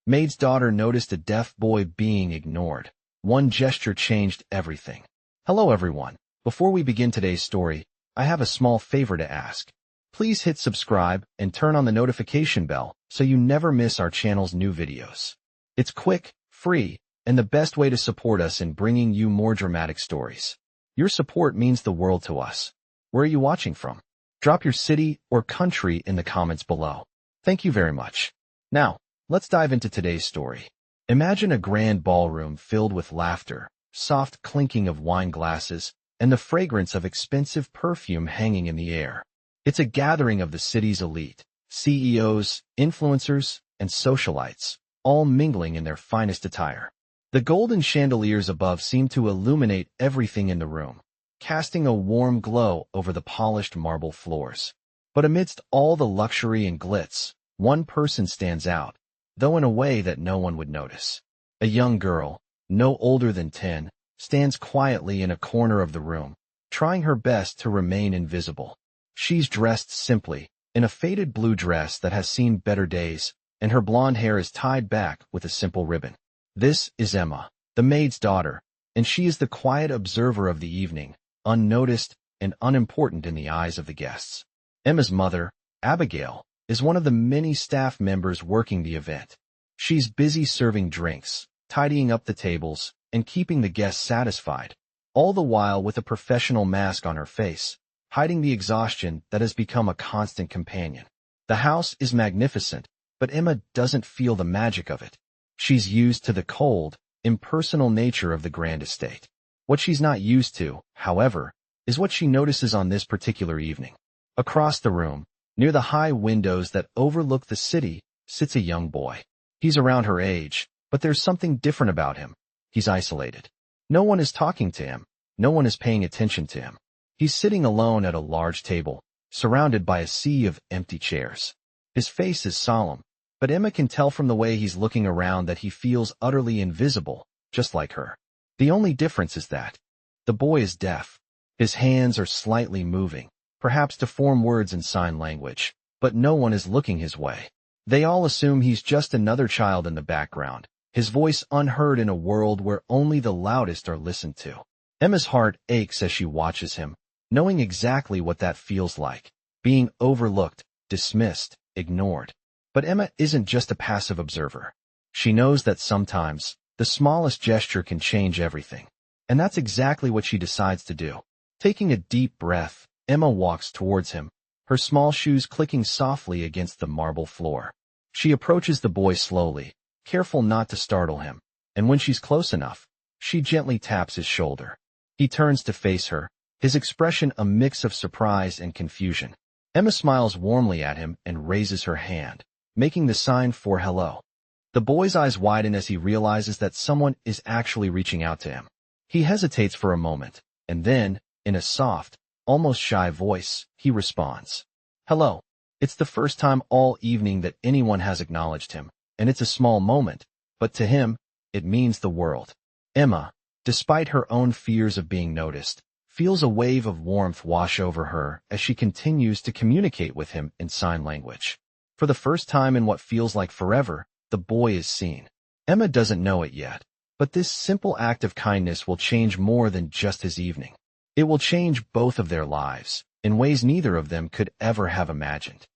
Maid's daughter noticed a deaf boy being ignored. One gesture changed everything. Hello everyone. Before we begin today's story, I have a small favor to ask. Please hit subscribe and turn on the notification bell so you never miss our channel's new videos. It's quick, free, and the best way to support us in bringing you more dramatic stories. Your support means the world to us. Where are you watching from? Drop your city or country in the comments below. Thank you very much. Now, let's dive into today's story. Imagine a grand ballroom filled with laughter, soft clinking of wine glasses, and the fragrance of expensive perfume hanging in the air. It's a gathering of the city's elite, CEOs, influencers, and socialites, all mingling in their finest attire. The golden chandeliers above seem to illuminate everything in the room, casting a warm glow over the polished marble floors. But amidst all the luxury and glitz, one person stands out, though in a way that no one would notice. A young girl, no older than 10, stands quietly in a corner of the room, trying her best to remain invisible. She's dressed simply, in a faded blue dress that has seen better days, and her blonde hair is tied back with a simple ribbon. This is Emma, the maid's daughter, and she is the quiet observer of the evening, unnoticed and unimportant in the eyes of the guests. Emma's mother, Abigail, is one of the many staff members working the event. She's busy serving drinks, tidying up the tables, and keeping the guests satisfied, all the while with a professional mask on her face, hiding the exhaustion that has become a constant companion. The house is magnificent, but Emma doesn't feel the magic of it. She's used to the cold, impersonal nature of the grand estate. What she's not used to, however, is what she notices on this particular evening. Across the room, near the high windows that overlook the city, sits a young boy. He's around her age, but there's something different about him. He's isolated. No one is talking to him. No one is paying attention to him. He's sitting alone at a large table, surrounded by a sea of empty chairs. His face is solemn, but Emma can tell from the way he's looking around that he feels utterly invisible, just like her. The only difference is that the boy is deaf. His hands are slightly moving, perhaps to form words in sign language, but no one is looking his way. They all assume he's just another child in the background, his voice unheard in a world where only the loudest are listened to. Emma's heart aches as she watches him, knowing exactly what that feels like, being overlooked, dismissed, ignored. But Emma isn't just a passive observer. She knows that sometimes, the smallest gesture can change everything. And that's exactly what she decides to do. Taking a deep breath, Emma walks towards him, her small shoes clicking softly against the marble floor. She approaches the boy slowly, careful not to startle him, and when she's close enough, she gently taps his shoulder. He turns to face her, his expression a mix of surprise and confusion. Emma smiles warmly at him and raises her hand, making the sign for hello. The boy's eyes widen as he realizes that someone is actually reaching out to him. He hesitates for a moment, and then, in a soft, almost shy voice, he responds. Hello. It's the first time all evening that anyone has acknowledged him, and it's a small moment, but to him, it means the world. Emma, despite her own fears of being noticed, feels a wave of warmth wash over her as she continues to communicate with him in sign language. For the first time in what feels like forever, the boy is seen. Emma doesn't know it yet, but this simple act of kindness will change more than just his evening. It will change both of their lives, in ways neither of them could ever have imagined.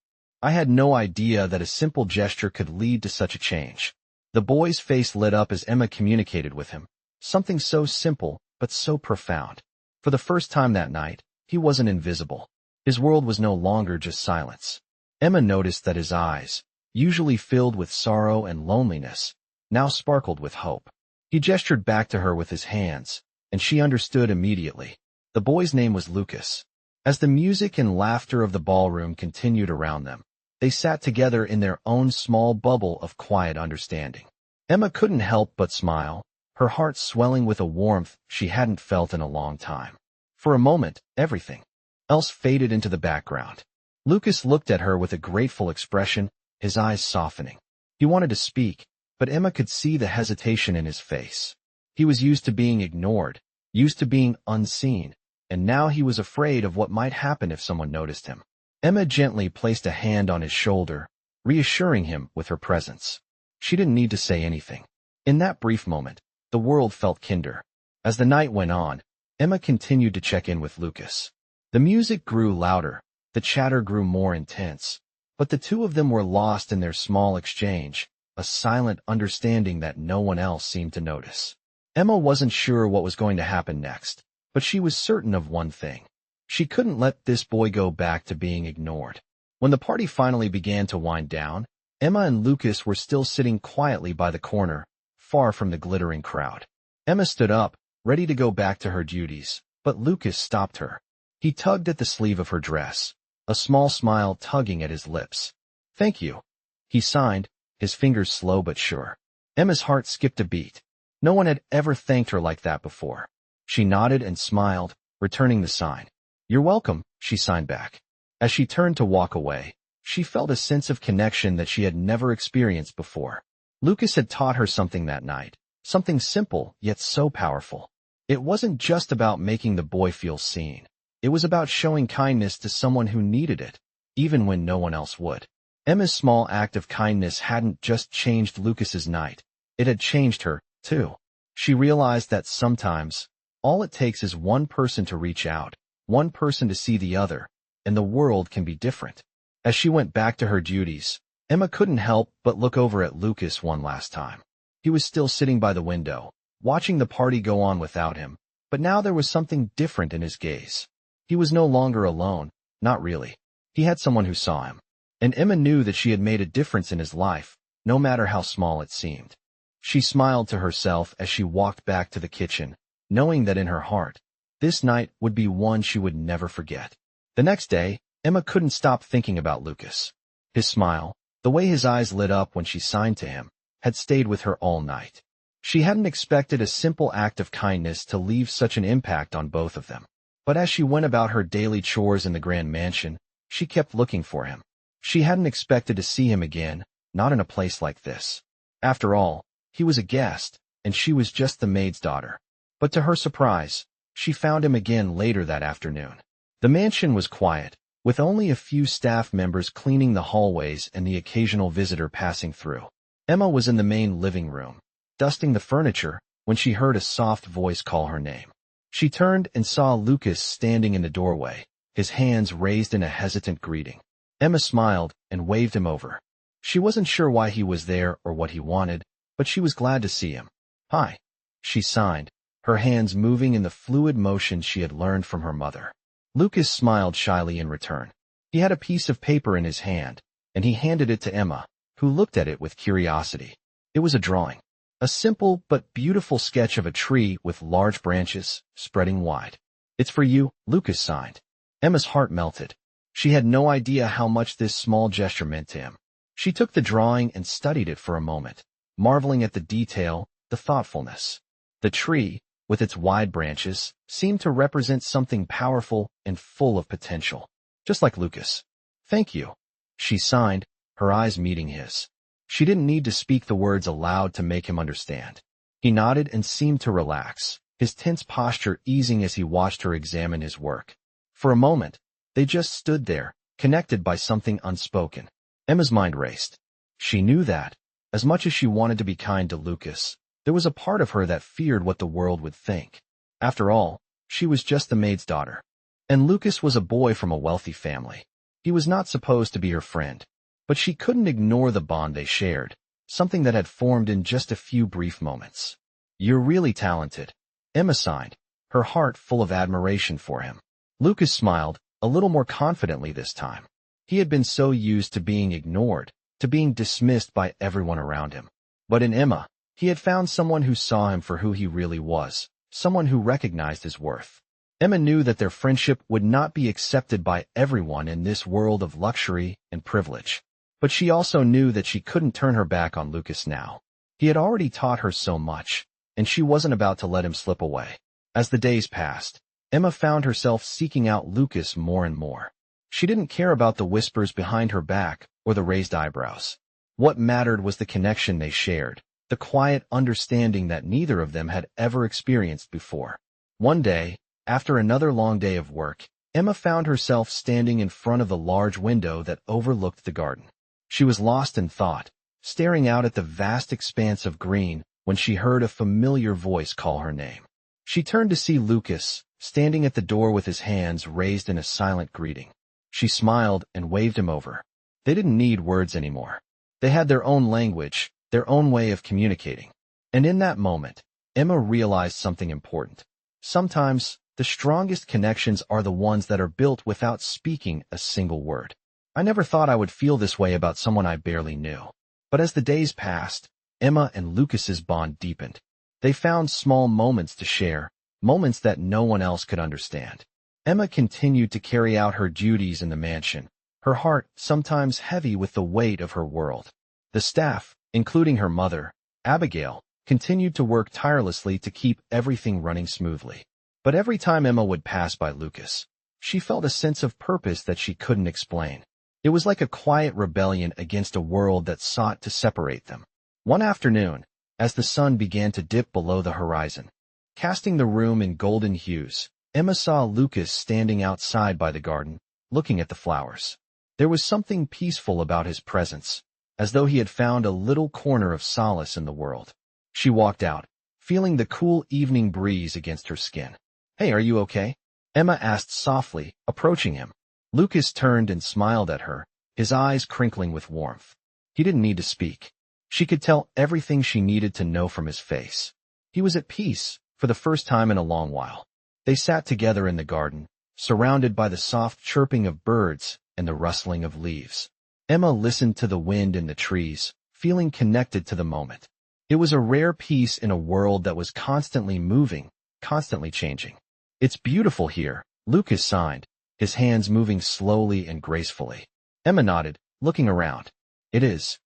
I had no idea that a simple gesture could lead to such a change. The boy's face lit up as Emma communicated with him, something so simple, but so profound. For the first time that night, he wasn't invisible. His world was no longer just silence. Emma noticed that his eyes, usually filled with sorrow and loneliness, now sparkled with hope. He gestured back to her with his hands, and she understood immediately. The boy's name was Lucas. As the music and laughter of the ballroom continued around them, they sat together in their own small bubble of quiet understanding. Emma couldn't help but smile, her heart swelling with a warmth she hadn't felt in a long time. For a moment, everything else faded into the background. Lucas looked at her with a grateful expression, his eyes softening. He wanted to speak, but Emma could see the hesitation in his face. He was used to being ignored, used to being unseen, and now he was afraid of what might happen if someone noticed him. Emma gently placed a hand on his shoulder, reassuring him with her presence. She didn't need to say anything. In that brief moment, the world felt kinder. As the night went on, Emma continued to check in with Lucas. The music grew louder, the chatter grew more intense, but the two of them were lost in their small exchange, a silent understanding that no one else seemed to notice. Emma wasn't sure what was going to happen next, but she was certain of one thing. She couldn't let this boy go back to being ignored. When the party finally began to wind down, Emma and Lucas were still sitting quietly by the corner, far from the glittering crowd. Emma stood up, ready to go back to her duties, but Lucas stopped her. He tugged at the sleeve of her dress, a small smile tugging at his lips. "Thank you," he signed, his fingers slow but sure. Emma's heart skipped a beat. No one had ever thanked her like that before. She nodded and smiled, returning the sign. "You're welcome," she signed back. As she turned to walk away, she felt a sense of connection that she had never experienced before. Lucas had taught her something that night, something simple yet so powerful. It wasn't just about making the boy feel seen. It was about showing kindness to someone who needed it, even when no one else would. Emma's small act of kindness hadn't just changed Lucas's night. It had changed her, too. She realized that sometimes, all it takes is one person to reach out, one person to see the other, and the world can be different. As she went back to her duties, Emma couldn't help but look over at Lucas one last time. He was still sitting by the window, watching the party go on without him, but now there was something different in his gaze. He was no longer alone, not really. He had someone who saw him. And Emma knew that she had made a difference in his life, no matter how small it seemed. She smiled to herself as she walked back to the kitchen, knowing that in her heart, this night would be one she would never forget. The next day, Emma couldn't stop thinking about Lucas. His smile, the way his eyes lit up when she signed to him, had stayed with her all night. She hadn't expected a simple act of kindness to leave such an impact on both of them. But as she went about her daily chores in the grand mansion, she kept looking for him. She hadn't expected to see him again, not in a place like this. After all, he was a guest, and she was just the maid's daughter. But to her surprise, she found him again later that afternoon. The mansion was quiet, with only a few staff members cleaning the hallways and the occasional visitor passing through. Emma was in the main living room, dusting the furniture, when she heard a soft voice call her name. She turned and saw Lucas standing in the doorway, his hands raised in a hesitant greeting. Emma smiled and waved him over. She wasn't sure why he was there or what he wanted, but she was glad to see him. "Hi," she signed, her hands moving in the fluid motion she had learned from her mother. Lucas smiled shyly in return. He had a piece of paper in his hand, and he handed it to Emma, who looked at it with curiosity. It was a drawing. A simple but beautiful sketch of a tree with large branches, spreading wide. "It's for you," Lucas signed. Emma's heart melted. She had no idea how much this small gesture meant to him. She took the drawing and studied it for a moment, marveling at the detail, the thoughtfulness. The tree, with its wide branches, seemed to represent something powerful and full of potential. Just like Lucas. "Thank you," she signed, her eyes meeting his. She didn't need to speak the words aloud to make him understand. He nodded and seemed to relax, his tense posture easing as he watched her examine his work. For a moment, they just stood there, connected by something unspoken. Emma's mind raced. She knew that, as much as she wanted to be kind to Lucas, there was a part of her that feared what the world would think. After all, she was just the maid's daughter. And Lucas was a boy from a wealthy family. He was not supposed to be her friend. But she couldn't ignore the bond they shared, something that had formed in just a few brief moments. "You're really talented," Emma signed, her heart full of admiration for him. Lucas smiled, a little more confidently this time. He had been so used to being ignored, to being dismissed by everyone around him. But in Emma, he had found someone who saw him for who he really was, someone who recognized his worth. Emma knew that their friendship would not be accepted by everyone in this world of luxury and privilege. But she also knew that she couldn't turn her back on Lucas now. He had already taught her so much, and she wasn't about to let him slip away. As the days passed, Emma found herself seeking out Lucas more and more. She didn't care about the whispers behind her back or the raised eyebrows. What mattered was the connection they shared, the quiet understanding that neither of them had ever experienced before. One day, after another long day of work, Emma found herself standing in front of the large window that overlooked the garden. She was lost in thought, staring out at the vast expanse of green when she heard a familiar voice call her name. She turned to see Lucas, standing at the door with his hands raised in a silent greeting. She smiled and waved him over. They didn't need words anymore. They had their own language, their own way of communicating. And in that moment, Emma realized something important. Sometimes, the strongest connections are the ones that are built without speaking a single word. I never thought I would feel this way about someone I barely knew. But as the days passed, Emma and Lucas's bond deepened. They found small moments to share, moments that no one else could understand. Emma continued to carry out her duties in the mansion, her heart sometimes heavy with the weight of her world. The staff, including her mother, Abigail, continued to work tirelessly to keep everything running smoothly. But every time Emma would pass by Lucas, she felt a sense of purpose that she couldn't explain. It was like a quiet rebellion against a world that sought to separate them. One afternoon, as the sun began to dip below the horizon, casting the room in golden hues, Emma saw Lucas standing outside by the garden, looking at the flowers. There was something peaceful about his presence, as though he had found a little corner of solace in the world. She walked out, feeling the cool evening breeze against her skin. "Hey, are you okay?" Emma asked softly, approaching him. Lucas turned and smiled at her, his eyes crinkling with warmth. He didn't need to speak. She could tell everything she needed to know from his face. He was at peace, for the first time in a long while. They sat together in the garden, surrounded by the soft chirping of birds and the rustling of leaves. Emma listened to the wind in the trees, feeling connected to the moment. It was a rare peace in a world that was constantly moving, constantly changing. "It's beautiful here," Lucas sighed, his hands moving slowly and gracefully. Emma nodded, looking around. "It is."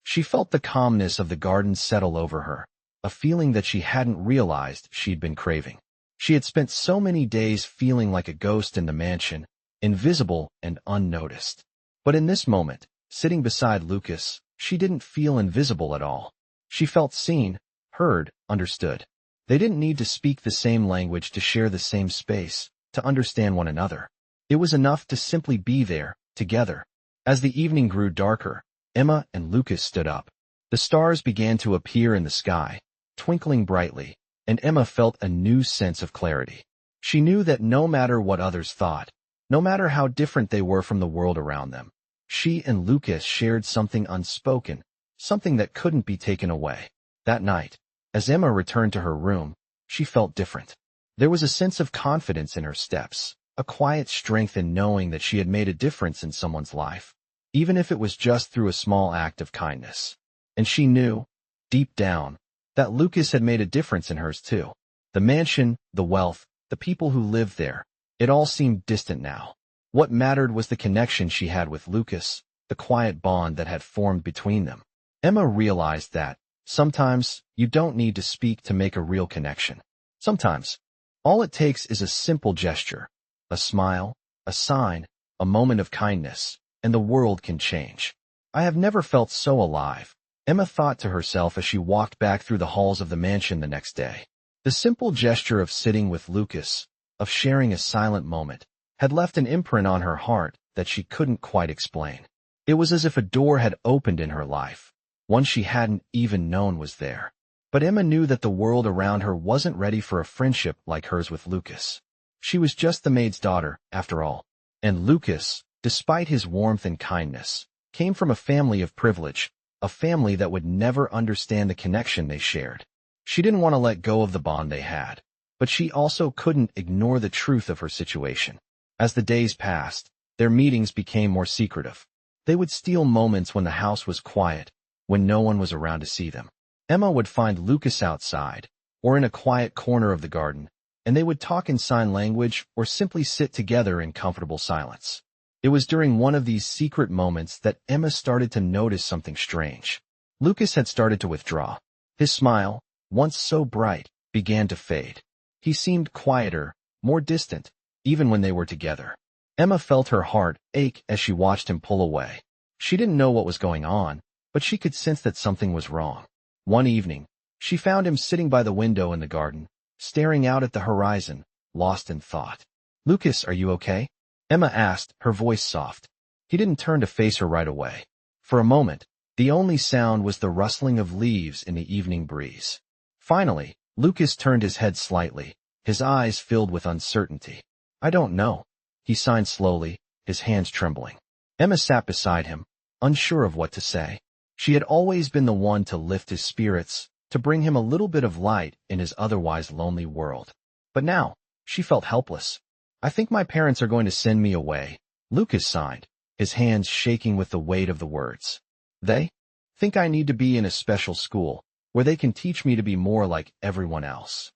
She felt the calmness of the garden settle over her, a feeling that she hadn't realized she'd been craving. She had spent so many days feeling like a ghost in the mansion, invisible and unnoticed. But in this moment, sitting beside Lucas, she didn't feel invisible at all. She felt seen, heard, understood. They didn't need to speak the same language to share the same space, to understand one another. It was enough to simply be there, together. As the evening grew darker, Emma and Lucas stood up. The stars began to appear in the sky, twinkling brightly, and Emma felt a new sense of clarity. She knew that no matter what others thought, no matter how different they were from the world around them, she and Lucas shared something unspoken, something that couldn't be taken away. That night, as Emma returned to her room, she felt different. There was a sense of confidence in her steps, a quiet strength in knowing that she had made a difference in someone's life, even if it was just through a small act of kindness. And she knew, deep down, that Lucas had made a difference in hers too. The mansion, the wealth, the people who lived there, it all seemed distant now. What mattered was the connection she had with Lucas, the quiet bond that had formed between them. Emma realized that, sometimes, you don't need to speak to make a real connection. Sometimes, all it takes is a simple gesture, a smile, a sign, a moment of kindness, and the world can change. "I have never felt so alive," Emma thought to herself as she walked back through the halls of the mansion the next day. The simple gesture of sitting with Lucas, of sharing a silent moment, had left an imprint on her heart that she couldn't quite explain. It was as if a door had opened in her life, one she hadn't even known was there. But Emma knew that the world around her wasn't ready for a friendship like hers with Lucas. She was just the maid's daughter, after all. And Lucas, despite his warmth and kindness, came from a family of privilege, a family that would never understand the connection they shared. She didn't want to let go of the bond they had, but she also couldn't ignore the truth of her situation. As the days passed, their meetings became more secretive. They would steal moments when the house was quiet, when no one was around to see them. Emma would find Lucas outside, or in a quiet corner of the garden, and they would talk in sign language or simply sit together in comfortable silence. It was during one of these secret moments that Emma started to notice something strange. Lucas had started to withdraw. His smile, once so bright, began to fade. He seemed quieter, more distant, even when they were together. Emma felt her heart ache as she watched him pull away. She didn't know what was going on, but she could sense that something was wrong. One evening, she found him sitting by the window in the garden, staring out at the horizon, lost in thought. "Lucas, are you okay?" Emma asked, her voice soft. He didn't turn to face her right away. For a moment, The only sound was the rustling of leaves in the evening breeze. Finally, Lucas turned his head slightly, his eyes filled with uncertainty. "I don't know," he signed slowly, his hands trembling. Emma sat beside him, unsure of what to say. She had always been the one to lift his spirits, to bring him a little bit of light in his otherwise lonely world. But now, she felt helpless. "I think my parents are going to send me away," Lucas signed, his hands shaking with the weight of the words. "They think I need to be in a special school, where they can teach me to be more like everyone else."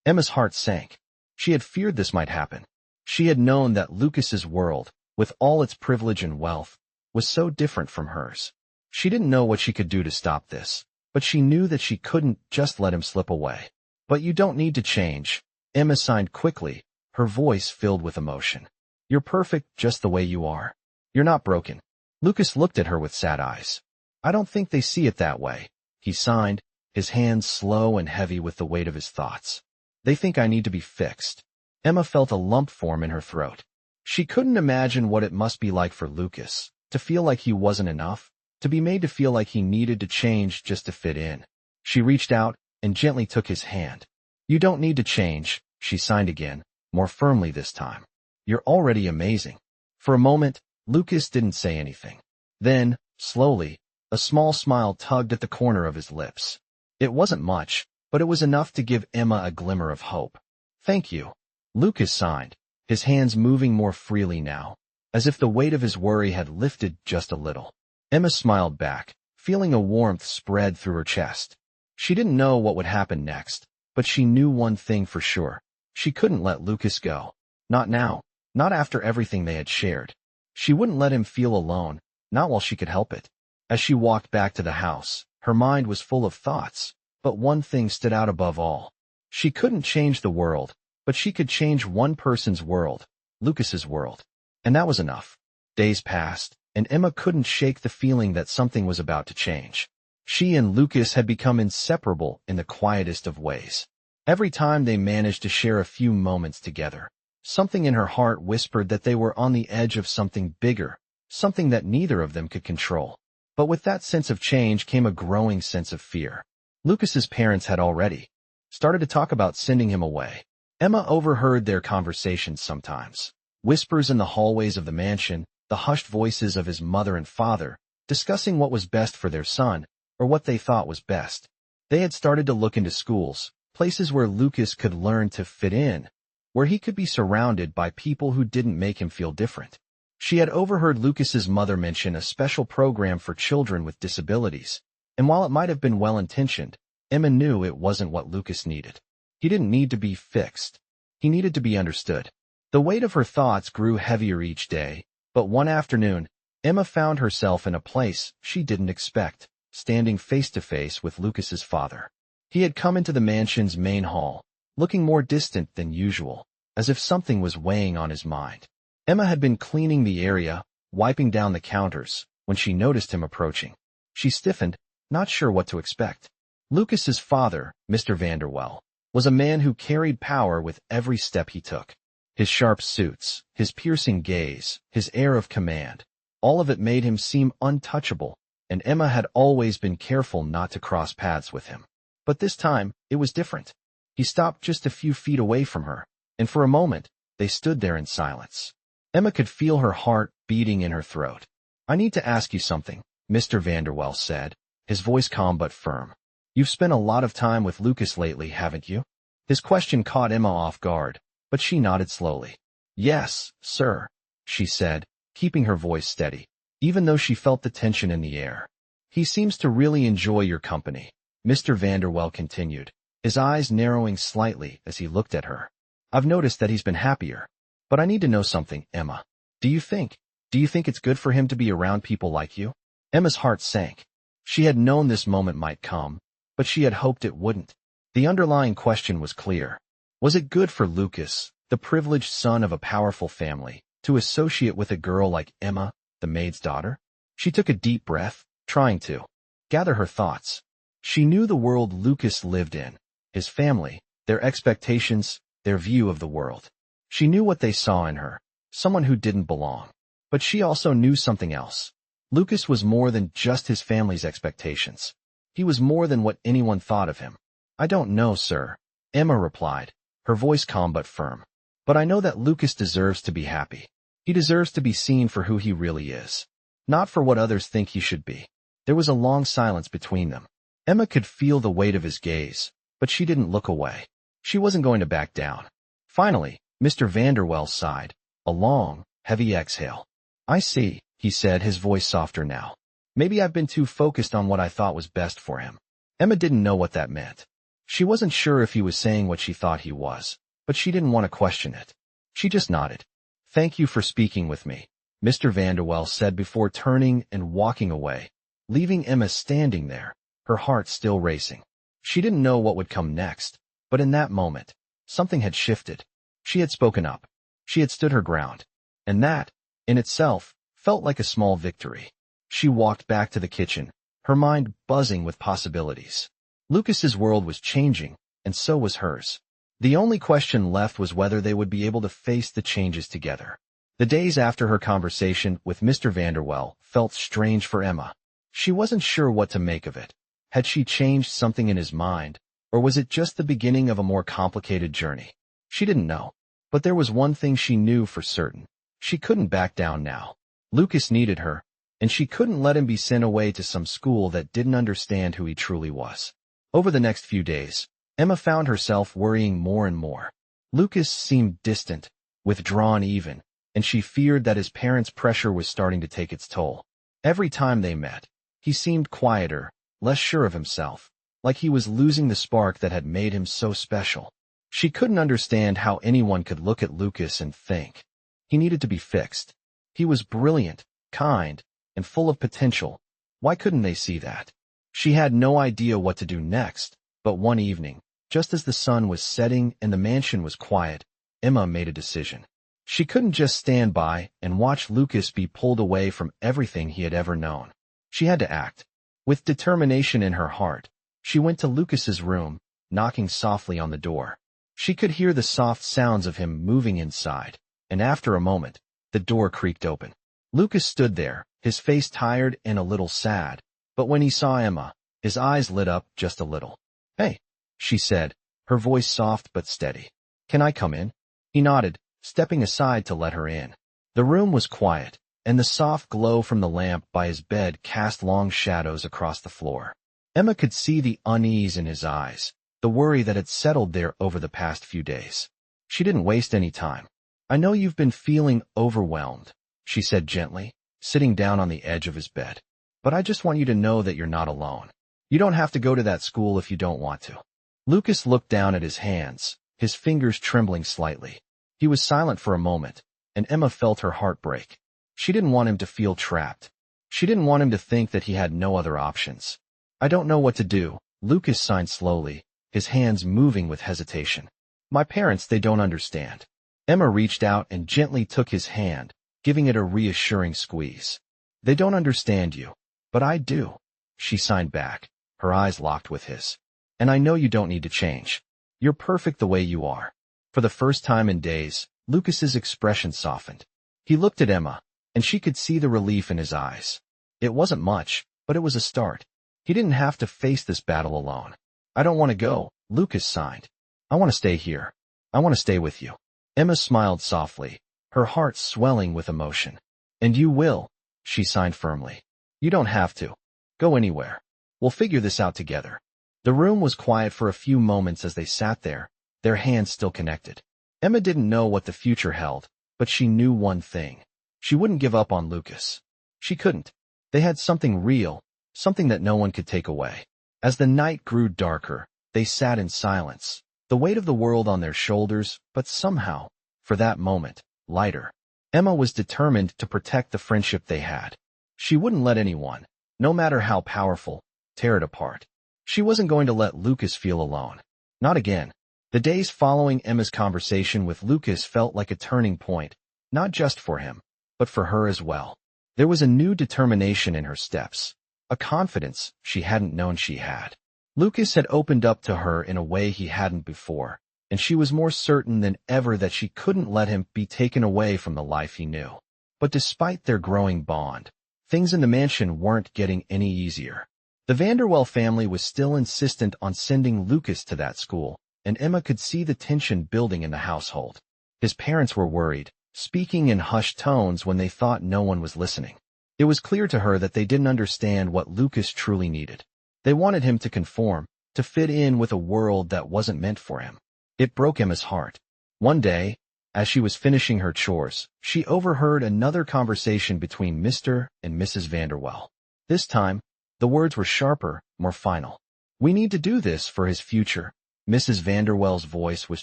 Emma's heart sank. She had feared this might happen. She had known that Lucas's world, with all its privilege and wealth, was so different from hers. She didn't know what she could do to stop this, but she knew that she couldn't just let him slip away. "But you don't need to change," Emma signed quickly, her voice filled with emotion. "You're perfect just the way you are. You're not broken." Lucas looked at her with sad eyes. "I don't think they see it that way," he signed, his hands slow and heavy with the weight of his thoughts. "They think I need to be fixed." Emma felt a lump form in her throat. She couldn't imagine what it must be like for Lucas, to feel like he wasn't enough, to be made to feel like he needed to change just to fit in. She reached out and gently took his hand. "You don't need to change," she signed again, more firmly this time. "You're already amazing." For a moment, Lucas didn't say anything. Then, slowly, a small smile tugged at the corner of his lips. It wasn't much, but it was enough to give Emma a glimmer of hope. "Thank you," Lucas signed, his hands moving more freely now, as if the weight of his worry had lifted just a little. Emma smiled back, feeling a warmth spread through her chest. She didn't know what would happen next, but she knew one thing for sure. She couldn't let Lucas go. Not now, not after everything they had shared. She wouldn't let him feel alone, not while she could help it. As she walked back to the house, her mind was full of thoughts, but one thing stood out above all. She couldn't change the world, but she could change one person's world, Lucas's world. And that was enough. Days passed, and Emma couldn't shake the feeling that something was about to change. She and Lucas had become inseparable in the quietest of ways. Every time they managed to share a few moments together, something in her heart whispered that they were on the edge of something bigger, something that neither of them could control. But with that sense of change came a growing sense of fear. Lucas's parents had already started to talk about sending him away. Emma overheard their conversations sometimes. Whispers in the hallways of the mansion, the hushed voices of his mother and father, discussing what was best for their son, or what they thought was best. They had started to look into schools, places where Lucas could learn to fit in, where he could be surrounded by people who didn't make him feel different. She had overheard Lucas's mother mention a special program for children with disabilities, and while it might have been well-intentioned, Emma knew it wasn't what Lucas needed. He didn't need to be fixed. He needed to be understood. The weight of her thoughts grew heavier each day, but one afternoon, Emma found herself in a place she didn't expect, standing face to face with Lucas's father. He had come into the mansion's main hall, looking more distant than usual, as if something was weighing on his mind. Emma had been cleaning the area, wiping down the counters, when she noticed him approaching. She stiffened, not sure what to expect. Lucas's father, Mr. Vanderwell, was a man who carried power with every step he took. His sharp suits, his piercing gaze, his air of command, all of it made him seem untouchable, and Emma had always been careful not to cross paths with him. But this time, it was different. He stopped just a few feet away from her, and for a moment, they stood there in silence. Emma could feel her heart beating in her throat. "I need to ask you something," Mr. Vanderwell said, his voice calm but firm. "You've spent a lot of time with Lucas lately, haven't you?" His question caught Emma off guard, but she nodded slowly. "Yes, sir," she said, keeping her voice steady, even though she felt the tension in the air. "He seems to really enjoy your company," Mr. Vanderwell continued, his eyes narrowing slightly as he looked at her. "I've noticed that he's been happier. But I need to know something, Emma. Do you think it's good for him to be around people like you?" Emma's heart sank. She had known this moment might come, but she had hoped it wouldn't. The underlying question was clear. Was it good for Lucas, the privileged son of a powerful family, to associate with a girl like Emma, the maid's daughter? She took a deep breath, trying to gather her thoughts. She knew the world Lucas lived in, his family, their expectations, their view of the world. She knew what they saw in her, someone who didn't belong. But she also knew something else. Lucas was more than just his family's expectations. He was more than what anyone thought of him. "I don't know, sir," Emma replied, her voice calm but firm. "But I know that Lucas deserves to be happy. He deserves to be seen for who he really is, not for what others think he should be." There was a long silence between them. Emma could feel the weight of his gaze, but she didn't look away. She wasn't going to back down. Finally, Mr. Vanderwell sighed, a long, heavy exhale. "I see," he said, his voice softer now. "Maybe I've been too focused on what I thought was best for him." Emma didn't know what that meant. She wasn't sure if he was saying what she thought he was, but she didn't want to question it. She just nodded. "Thank you for speaking with me," Mr. Vanderwell said before turning and walking away, leaving Emma standing there, her heart still racing. She didn't know what would come next, but in that moment, something had shifted. She had spoken up. She had stood her ground. And that, in itself, felt like a small victory. She walked back to the kitchen, her mind buzzing with possibilities. Lucas's world was changing, and so was hers. The only question left was whether they would be able to face the changes together. The days after her conversation with Mr. Vanderwell felt strange for Emma. She wasn't sure what to make of it. Had she changed something in his mind, or was it just the beginning of a more complicated journey? She didn't know. But there was one thing she knew for certain. She couldn't back down now. Lucas needed her, and she couldn't let him be sent away to some school that didn't understand who he truly was. Over the next few days, Emma found herself worrying more and more. Lucas seemed distant, withdrawn even, and she feared that his parents' pressure was starting to take its toll. Every time they met, he seemed quieter, less sure of himself, like he was losing the spark that had made him so special. She couldn't understand how anyone could look at Lucas and think he needed to be fixed. He was brilliant, kind, and full of potential. Why couldn't they see that? She had no idea what to do next, but one evening, just as the sun was setting and the mansion was quiet, Emma made a decision. She couldn't just stand by and watch Lucas be pulled away from everything he had ever known. She had to act. With determination in her heart, she went to Lucas's room, knocking softly on the door. She could hear the soft sounds of him moving inside, and after a moment, the door creaked open. Lucas stood there, his face tired and a little sad, but when he saw Emma, his eyes lit up just a little. "Hey," she said, her voice soft but steady. "Can I come in?" He nodded, stepping aside to let her in. The room was quiet, and the soft glow from the lamp by his bed cast long shadows across the floor. Emma could see the unease in his eyes, the worry that had settled there over the past few days. She didn't waste any time. "I know you've been feeling overwhelmed," she said gently, sitting down on the edge of his bed. "But I just want you to know that you're not alone. You don't have to go to that school if you don't want to." Lucas looked down at his hands, his fingers trembling slightly. He was silent for a moment, and Emma felt her heart break. She didn't want him to feel trapped. She didn't want him to think that he had no other options. "I don't know what to do," Lucas signed slowly, his hands moving with hesitation. "My parents, they don't understand." Emma reached out and gently took his hand, giving it a reassuring squeeze. "They don't understand you, but I do," she signed back, her eyes locked with his. "And I know you don't need to change. You're perfect the way you are." For the first time in days, Lucas's expression softened. He looked at Emma, and she could see the relief in his eyes. It wasn't much, but it was a start. He didn't have to face this battle alone. "I don't want to go," Lucas signed. "I want to stay here. I want to stay with you." Emma smiled softly, her heart swelling with emotion. "And you will," she signed firmly. "You don't have to. Go anywhere. We'll figure this out together." The room was quiet for a few moments as they sat there, their hands still connected. Emma didn't know what the future held, but she knew one thing. She wouldn't give up on Lucas. She couldn't. They had something real, something that no one could take away. As the night grew darker, they sat in silence, the weight of the world on their shoulders, but somehow, for that moment, lighter. Emma was determined to protect the friendship they had. She wouldn't let anyone, no matter how powerful, tear it apart. She wasn't going to let Lucas feel alone. Not again. The days following Emma's conversation with Lucas felt like a turning point, not just for him, but for her as well. There was a new determination in her steps, a confidence she hadn't known she had. Lucas had opened up to her in a way he hadn't before, and she was more certain than ever that she couldn't let him be taken away from the life he knew. But despite their growing bond, things in the mansion weren't getting any easier. The Vanderwell family was still insistent on sending Lucas to that school, and Emma could see the tension building in the household. His parents were worried, speaking in hushed tones when they thought no one was listening. It was clear to her that they didn't understand what Lucas truly needed. They wanted him to conform, to fit in with a world that wasn't meant for him. It broke Emma's heart. One day, as she was finishing her chores, she overheard another conversation between Mr. and Mrs. Vanderwell. This time, the words were sharper, more final. "We need to do this for his future." Mrs. Vanderwell's voice was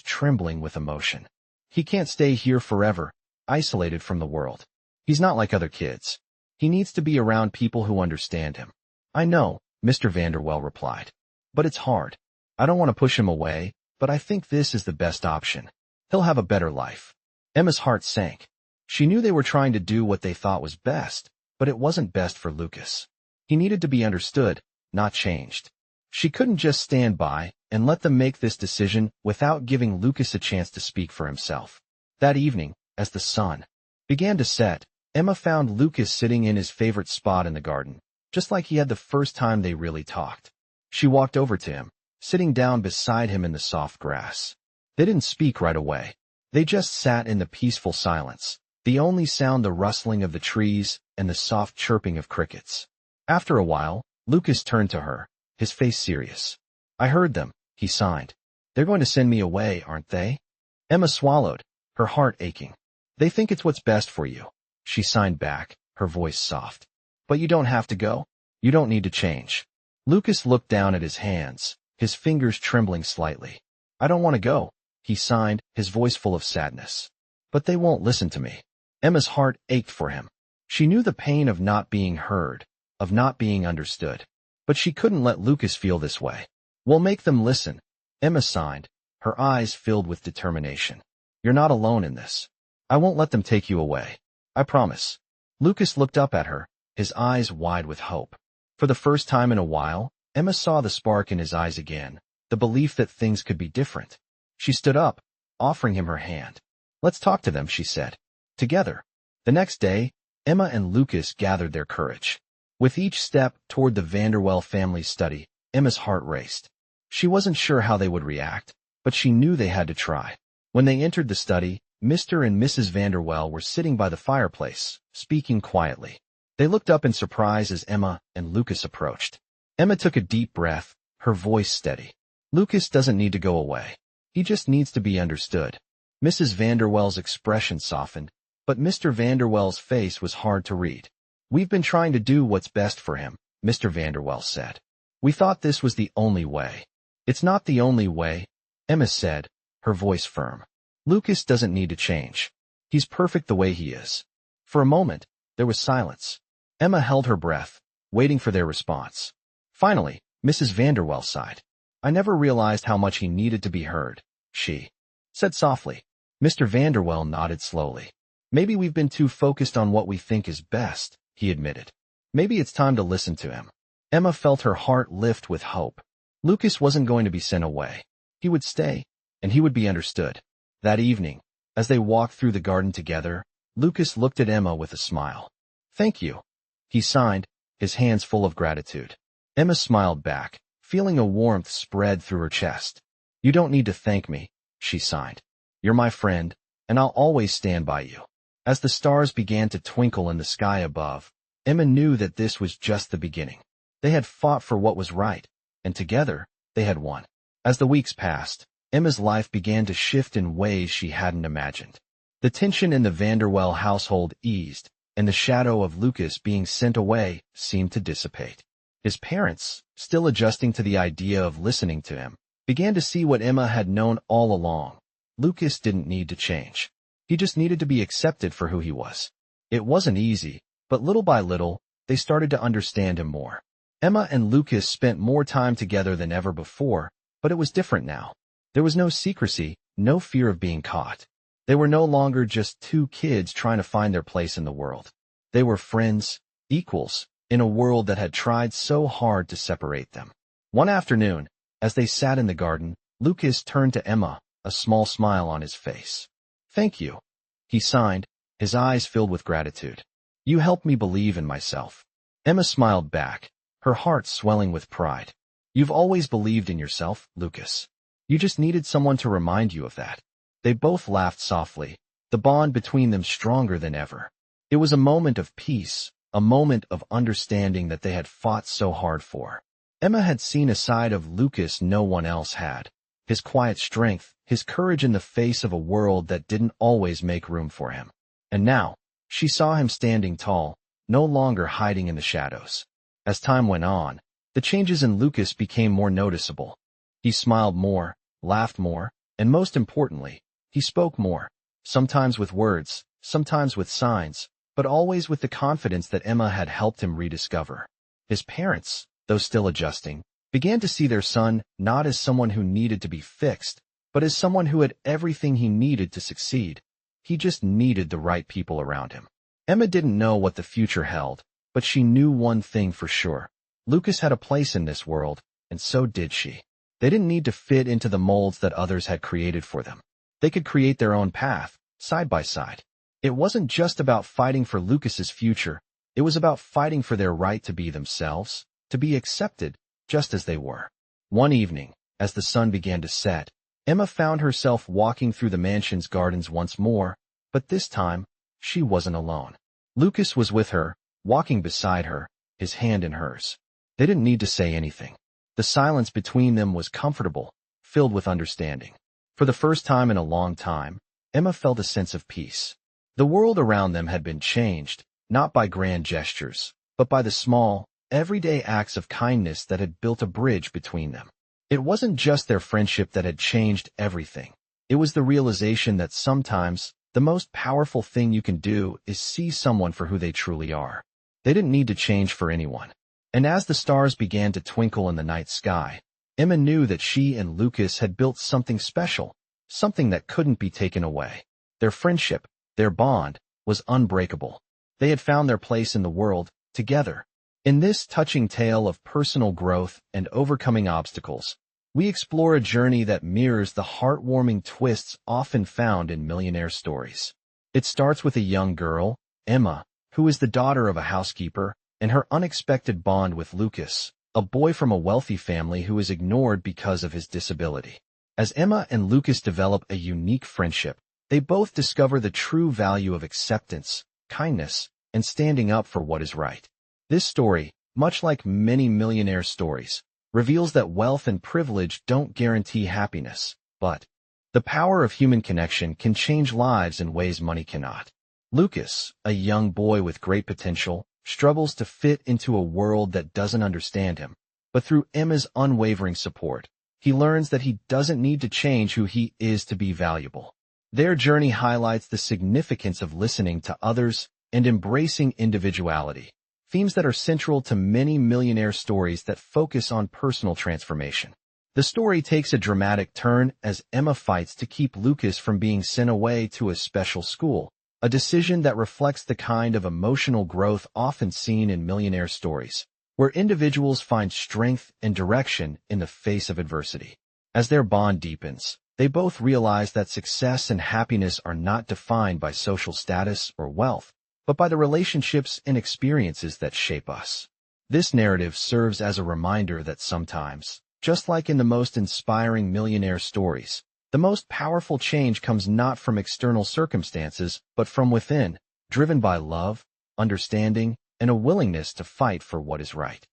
trembling with emotion. "He can't stay here forever, isolated from the world. He's not like other kids. He needs to be around people who understand him." "I know," Mr. Vanderwell replied. "But it's hard. I don't want to push him away, but I think this is the best option. He'll have a better life." Emma's heart sank. She knew they were trying to do what they thought was best, but it wasn't best for Lucas. He needed to be understood, not changed. She couldn't just stand by and let them make this decision without giving Lucas a chance to speak for himself. That evening, as the sun began to set, Emma found Lucas sitting in his favorite spot in the garden, just like he had the first time they really talked. She walked over to him, sitting down beside him in the soft grass. They didn't speak right away. They just sat in the peaceful silence, the only sound the rustling of the trees and the soft chirping of crickets. After a while, Lucas turned to her, his face serious. "I heard them," he signed. "They're going to send me away, aren't they?" Emma swallowed, her heart aching. "They think it's what's best for you," she signed back, her voice soft. "But you don't have to go. You don't need to change." Lucas looked down at his hands, his fingers trembling slightly. "I don't want to go," he signed, his voice full of sadness. "But they won't listen to me." Emma's heart ached for him. She knew the pain of not being heard, of not being understood. But she couldn't let Lucas feel this way. "We'll make them listen," Emma signed, her eyes filled with determination. "You're not alone in this. I won't let them take you away. I promise." Lucas looked up at her, his eyes wide with hope. For the first time in a while, Emma saw the spark in his eyes again, the belief that things could be different. She stood up, offering him her hand. "Let's talk to them," she said. Together. The next day, Emma and Lucas gathered their courage. With each step toward the Vanderwell family's study, Emma's heart raced. She wasn't sure how they would react, but she knew they had to try. When they entered the study, Mr. and Mrs. Vanderwell were sitting by the fireplace, speaking quietly. They looked up in surprise as Emma and Lucas approached. Emma took a deep breath, her voice steady. "Lucas doesn't need to go away. He just needs to be understood." Mrs. Vanderwell's expression softened, but Mr. Vanderwell's face was hard to read. "We've been trying to do what's best for him," Mr. Vanderwell said. "We thought this was the only way." "It's not the only way," Emma said, her voice firm. "Lucas doesn't need to change. He's perfect the way he is." For a moment, there was silence. Emma held her breath, waiting for their response. Finally, Mrs. Vanderwell sighed. "I never realized how much he needed to be heard," she said softly. Mr. Vanderwell nodded slowly. "Maybe we've been too focused on what we think is best," he admitted. "Maybe it's time to listen to him." Emma felt her heart lift with hope. Lucas wasn't going to be sent away. He would stay, and he would be understood. That evening, as they walked through the garden together, Lucas looked at Emma with a smile. "Thank you," he signed, his hands full of gratitude. Emma smiled back, feeling a warmth spread through her chest. "You don't need to thank me," she signed. "You're my friend, and I'll always stand by you." As the stars began to twinkle in the sky above, Emma knew that this was just the beginning. They had fought for what was right, and together, they had won. As the weeks passed, Emma's life began to shift in ways she hadn't imagined. The tension in the Vanderwell household eased, and the shadow of Lucas being sent away seemed to dissipate. His parents, still adjusting to the idea of listening to him, began to see what Emma had known all along. Lucas didn't need to change. He just needed to be accepted for who he was. It wasn't easy, but little by little, they started to understand him more. Emma and Lucas spent more time together than ever before, but it was different now. There was no secrecy, no fear of being caught. They were no longer just two kids trying to find their place in the world. They were friends, equals, in a world that had tried so hard to separate them. One afternoon, as they sat in the garden, Lucas turned to Emma, a small smile on his face. "Thank you," he signed, his eyes filled with gratitude. You helped me believe in myself. Emma smiled back, her heart swelling with pride. You've always believed in yourself, Lucas. You just needed someone to remind you of that. They both laughed softly, the bond between them stronger than ever. It was a moment of peace, a moment of understanding that they had fought so hard for. Emma had seen a side of Lucas no one else had. His quiet strength, his courage in the face of a world that didn't always make room for him. And now, she saw him standing tall, no longer hiding in the shadows. As time went on, the changes in Lucas became more noticeable. He smiled more, laughed more, and most importantly, he spoke more, sometimes with words, sometimes with signs, but always with the confidence that Emma had helped him rediscover. His parents, though still adjusting, began to see their son not as someone who needed to be fixed, but as someone who had everything he needed to succeed. He just needed the right people around him. Emma didn't know what the future held, but she knew one thing for sure. Lucas had a place in this world, and so did she. They didn't need to fit into the molds that others had created for them. They could create their own path, side by side. It wasn't just about fighting for Lucas's future, it was about fighting for their right to be themselves, to be accepted, just as they were. One evening, as the sun began to set, Emma found herself walking through the mansion's gardens once more, but this time, she wasn't alone. Lucas was with her, walking beside her, his hand in hers. They didn't need to say anything. The silence between them was comfortable, filled with understanding. For the first time in a long time, Emma felt a sense of peace. The world around them had been changed, not by grand gestures, but by the small, everyday acts of kindness that had built a bridge between them. It wasn't just their friendship that had changed everything. It was the realization that sometimes, the most powerful thing you can do is see someone for who they truly are. They didn't need to change for anyone. And as the stars began to twinkle in the night sky, Emma knew that she and Lucas had built something special, something that couldn't be taken away. Their friendship, their bond, was unbreakable. They had found their place in the world, together. In this touching tale of personal growth and overcoming obstacles, we explore a journey that mirrors the heartwarming twists often found in millionaire stories. It starts with a young girl, Emma, who is the daughter of a housekeeper, and her unexpected bond with Lucas, a boy from a wealthy family who is ignored because of his disability. As Emma and Lucas develop a unique friendship, they both discover the true value of acceptance, kindness, and standing up for what is right. This story, much like many millionaire stories, reveals that wealth and privilege don't guarantee happiness, but the power of human connection can change lives in ways money cannot. Lucas, a young boy with great potential, struggles to fit into a world that doesn't understand him, but through Emma's unwavering support, he learns that he doesn't need to change who he is to be valuable. Their journey highlights the significance of listening to others and embracing individuality, themes that are central to many millionaire stories that focus on personal transformation. The story takes a dramatic turn as Emma fights to keep Lucas from being sent away to a special school, a decision that reflects the kind of emotional growth often seen in millionaire stories, where individuals find strength and direction in the face of adversity. As their bond deepens, they both realize that success and happiness are not defined by social status or wealth, but by the relationships and experiences that shape us. This narrative serves as a reminder that sometimes, just like in the most inspiring millionaire stories, the most powerful change comes not from external circumstances, but from within, driven by love, understanding, and a willingness to fight for what is right.